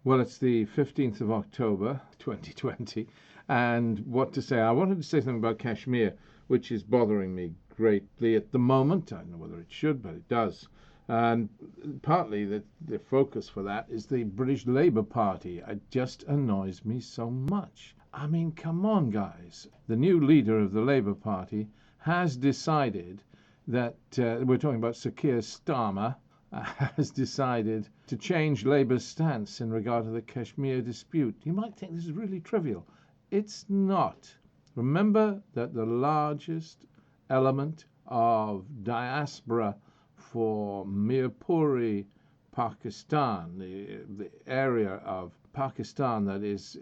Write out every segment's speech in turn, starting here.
Well, it's the 15th of October, 2020, and what to say? I wanted to say something about Kashmir, which is bothering me greatly at the moment. I don't know whether it should, but it does. And partly the focus for that is the British Labour Party. It just annoys me so much. I mean, come on, guys. The new leader of the Labour Party has decided that we're talking about Sir Keir Starmer, has decided to change Labour's stance in regard to the Kashmir dispute. You might think this is really trivial. It's not. Remember that the largest element of diaspora for Mirpuri, Pakistan, the area of Pakistan that is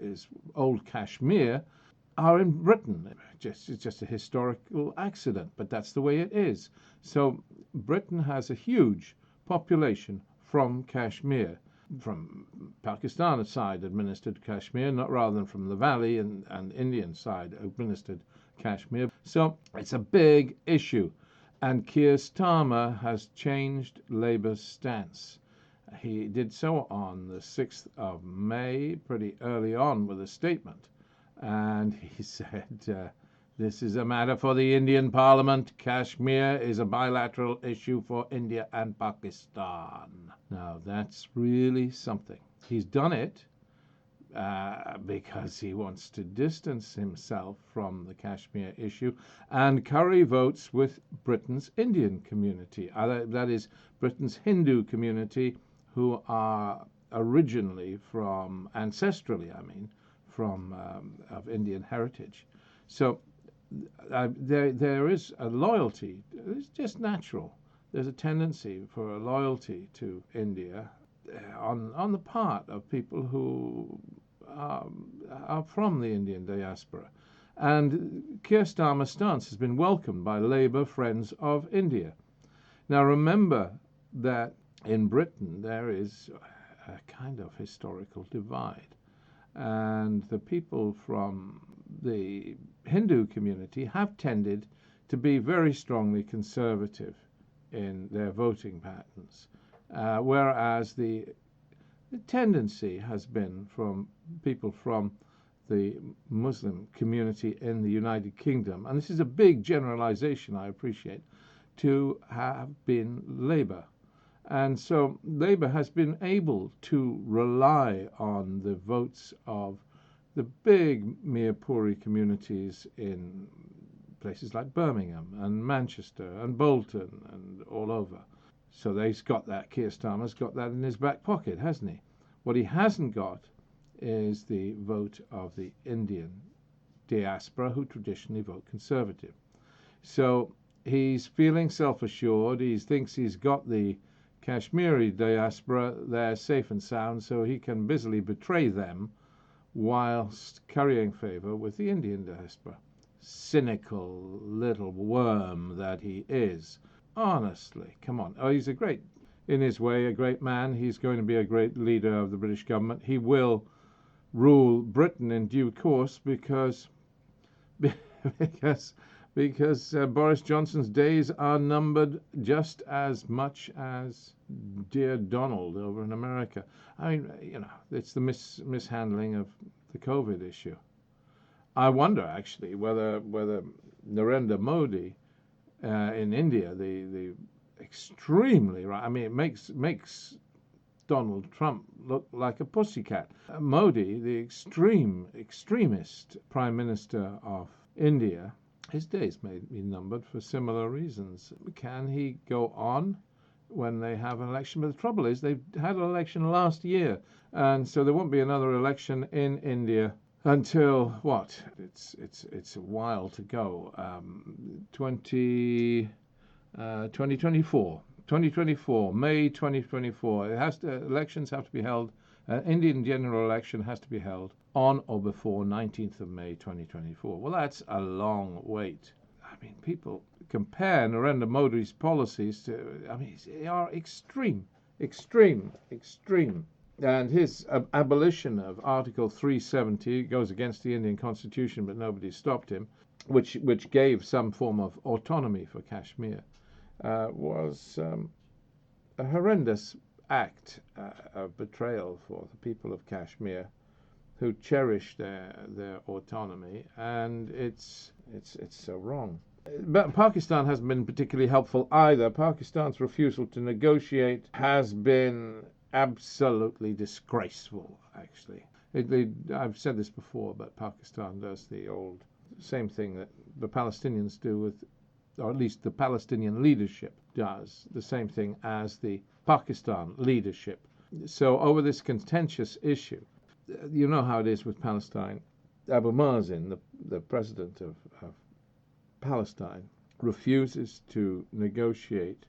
old Kashmir, are in Britain. It's just a historical accident, but that's the way it is. So Britain has a huge population from Kashmir, from Pakistan side administered Kashmir, not rather than from the valley and Indian side administered Kashmir. So it's a big issue. And Keir Starmer has changed Labour's stance. He did so on the 6th of May, pretty early on, with a statement. And he said, this is a matter for the Indian Parliament. Kashmir is a bilateral issue for India and Pakistan. Now, that's really something. He's done it because he wants to distance himself from the Kashmir issue and curry votes with Britain's Indian community. That is, Britain's Hindu community, who are originally ancestrally, from of Indian heritage. So there is a loyalty. It's just natural. There's a tendency for a loyalty to India on the part of people who are from the Indian diaspora. And Keir Starmer's stance has been welcomed by Labour friends of India. Now remember that in Britain there is a kind of historical divide. And the people from the Hindu community have tended to be very strongly conservative in their voting patterns, whereas the tendency has been from people from the Muslim community in the United Kingdom, and this is a big generalization, I appreciate, to have been Labour. And so Labour has been able to rely on the votes of the big Mirpuri communities in places like Birmingham and Manchester and Bolton and all over. So they've got that. Keir Starmer's got that in his back pocket, hasn't he? What he hasn't got is the vote of the Indian diaspora, who traditionally vote Conservative. So he's feeling self-assured. He thinks he's got the Kashmiri diaspora there safe and sound, so he can busily betray them whilst currying favour with the Indian diaspora. Cynical little worm that he is. Honestly, come on. Oh, he's in his way, a great man. He's going to be a great leader of the British government. He will rule Britain in due course because Boris Johnson's days are numbered just as much as dear Donald over in America. I mean, it's the mishandling of the COVID issue. I wonder actually whether Narendra Modi in India, the extremely right. I mean, it makes Donald Trump look like a pussycat. Modi, the extremist prime minister of India, his days may be numbered for similar reasons. Can he go on when they have an election? But the trouble is, they've had an election last year, and so there won't be another election in India until what? It's a while to go. 2024. 2024, May 2024. Elections have to be held. An Indian general election has to be held on or before 19th of May 2024. Well, that's a long wait. I mean, people compare Narendra Modi's policies to, they are extreme. And his abolition of Article 370 goes against the Indian Constitution, but nobody stopped him, which gave some form of autonomy for Kashmir, was a horrendous act of betrayal for the people of Kashmir, who cherish their autonomy, and it's so wrong. But Pakistan hasn't been particularly helpful either. Pakistan's refusal to negotiate has been absolutely disgraceful, actually. I've said this before, but Pakistan does the old same thing that the Palestinians do with, or at least the Palestinian leadership does, the same thing as the Pakistan leadership. So over this contentious issue, you know how it is with Palestine. Abu Mazen, the president of Palestine, refuses to negotiate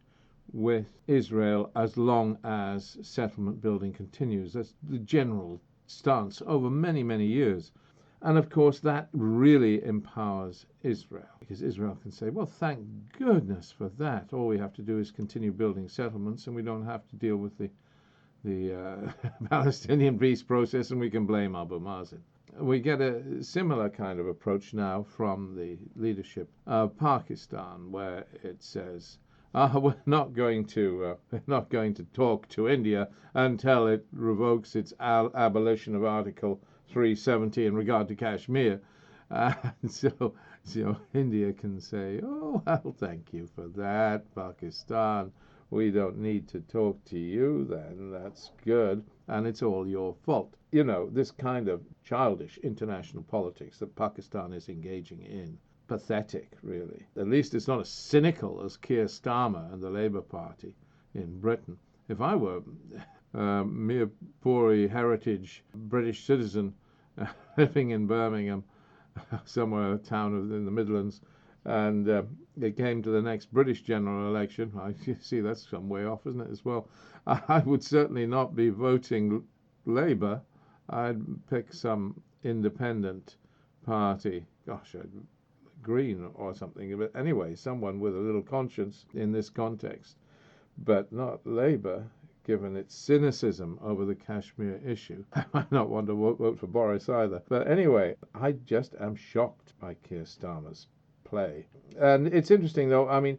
with Israel as long as settlement building continues. That's the general stance over many, many years. And of course, that really empowers Israel, because Israel can say, well, thank goodness for that. All we have to do is continue building settlements, and we don't have to deal with the Palestinian peace process, and we can blame Abu Mazen. We get a similar kind of approach now from the leadership of Pakistan, where it says, we're not going to talk to India until it revokes its abolition of Article 370 in regard to Kashmir. So India can say, oh, well, thank you for that, Pakistan. We don't need to talk to you then. That's good. And it's all your fault. You know, this kind of childish international politics that Pakistan is engaging in. Pathetic, really. At least it's not as cynical as Keir Starmer and the Labour Party in Britain. If I were mere poor heritage British citizen living in Birmingham, somewhere a town in the Midlands, and it came to the next British general election, you see that's some way off, isn't it, as well? I would certainly not be voting Labour. I'd pick some independent party. Gosh, Green or something. But anyway, someone with a little conscience in this context. But not Labour, given its cynicism over the Kashmir issue. I might not want to vote for Boris either. But anyway, I just am shocked by Keir Starmer's play. And it's interesting, though, I mean,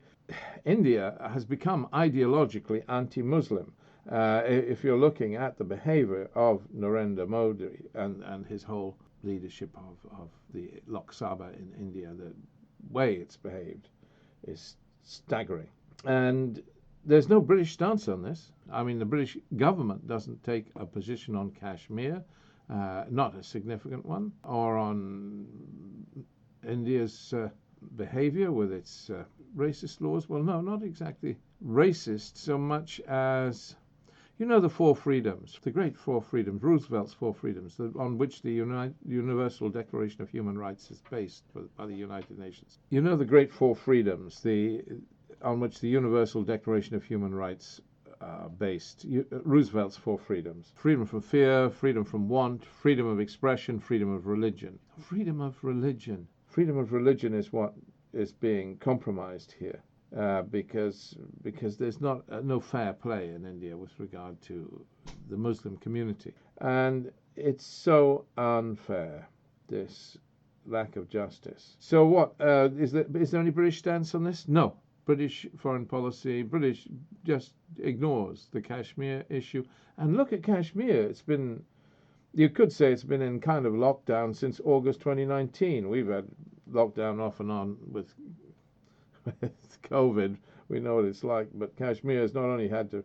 India has become ideologically anti-Muslim. If you're looking at the behavior of Narendra Modi and his whole leadership of the Lok Sabha in India, the way it's behaved is staggering. And there's no British stance on this. I mean, the British government doesn't take a position on Kashmir, not a significant one, or on India's behavior with its racist laws. Well, no, not exactly racist so much as, you know, the four freedoms, the great four freedoms, Roosevelt's four freedoms, on which the Universal Declaration of Human Rights is based by the United Nations. You know the great four freedoms, on which the Universal Declaration of Human Rights based. Roosevelt's four freedoms: freedom from fear, freedom from want, freedom of expression, freedom of religion. Freedom of religion. Freedom of religion is what is being compromised here, because there's no fair play in India with regard to the Muslim community, and it's so unfair, this lack of justice. So what is there any British stance on this? No. British foreign policy, British just ignores the Kashmir issue. And look at Kashmir. You could say it's been in kind of lockdown since August 2019. We've had lockdown off and on with COVID. We know what it's like. But Kashmir has not only had to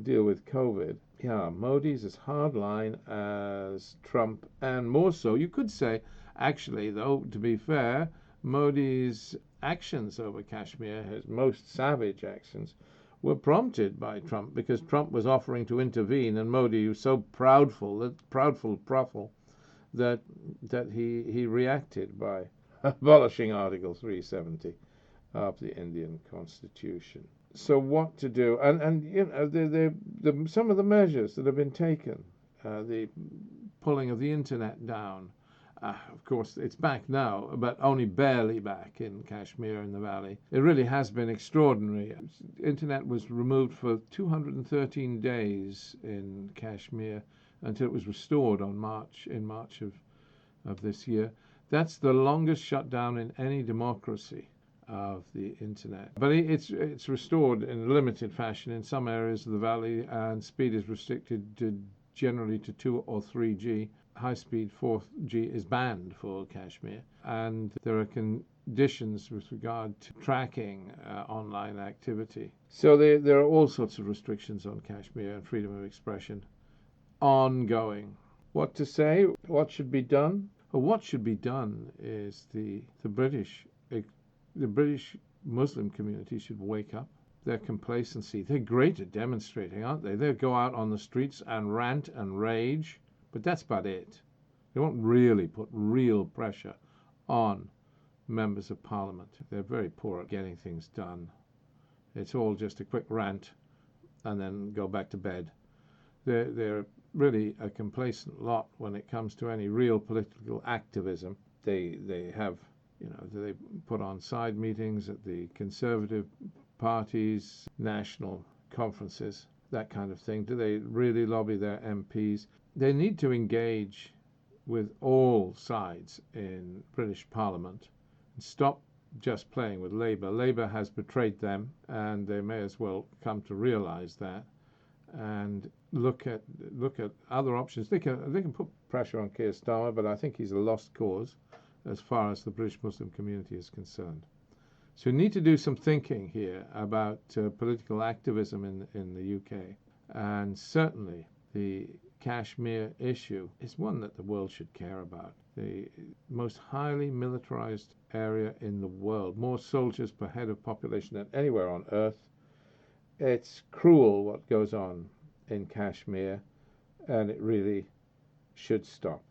deal with COVID. Yeah, Modi's as hardline as Trump, and more so. You could say, actually, though, to be fair, Modi's actions over Kashmir, his most savage actions, were prompted by Trump, because Trump was offering to intervene, and Modi was so proudful that he reacted by abolishing Article 370 of the Indian Constitution. So what to do? And you know, some of the measures that have been taken, the pulling of the internet down. Of course, it's back now, but only barely back in Kashmir in the valley. It really has been extraordinary. Internet was removed for 213 days in Kashmir until it was restored in March of this year. That's the longest shutdown in any democracy. of the internet. But it's restored in limited fashion in some areas of the valley, and speed is restricted to generally to 2 or 3G. High-speed 4G is banned for Kashmir, and there are conditions with regard to tracking online activity. So there are all sorts of restrictions on Kashmir and freedom of expression ongoing. What to say? What should be done? Well, what should be done is the British Muslim community should wake up. Their complacency. They're great at demonstrating, aren't they? They'll go out on the streets and rant and rage, but that's about it. They won't really put real pressure on members of parliament. They're very poor at getting things done. It's all just a quick rant and then go back to bed. They're really a complacent lot when it comes to any real political activism. They have, they put on side meetings at the Conservative parties, national conferences, that kind of thing. Do they really lobby their MPs? They need to engage with all sides in British Parliament and stop just playing with Labour. Labour has betrayed them, and they may as well come to realise that and look at other options. They can put pressure on Keir Starmer, but I think he's a lost cause as far as the British Muslim community is concerned. So we need to do some thinking here about political activism in the UK. And certainly the Kashmir issue is one that the world should care about. The most highly militarized area in the world, more soldiers per head of population than anywhere on earth. It's cruel what goes on in Kashmir, and it really should stop.